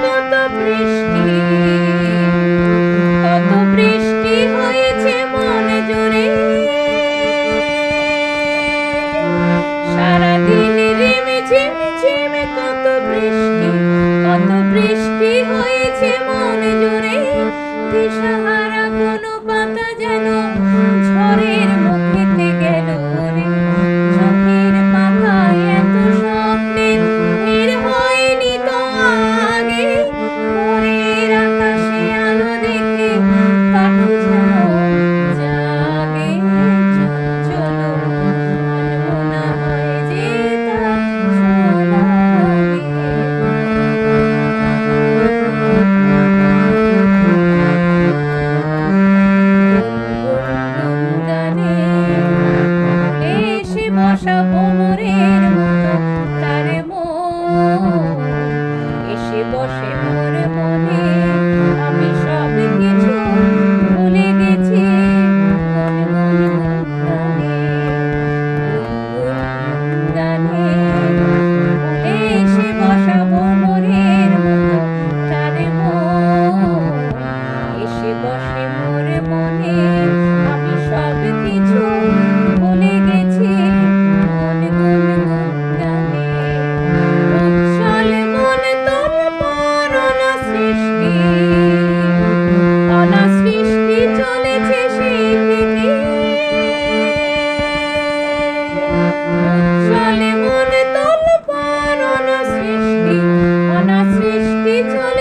কত বৃষ্টি, কত বৃষ্টি হয়েছে মন জুড়ে। সারাদিন রিমঝিম ঝিমে কত বৃষ্টি, কত বৃষ্টি হয়েছে মন জুড়ে। দিশাহারা কোনো পাতা যেন ঝড়ের মুখেতে গেল উড়ে। চোখের পাতায় এত স্বপ্নের ভিড় হয়নি তো আগে। ভোরের আকাশে আলো দেখে পাখি যেন জাগে। চলো মানবো না হয় যে তা সোনালি। গানে এসে বসা ভোমরের মতো তার মন এসে বসে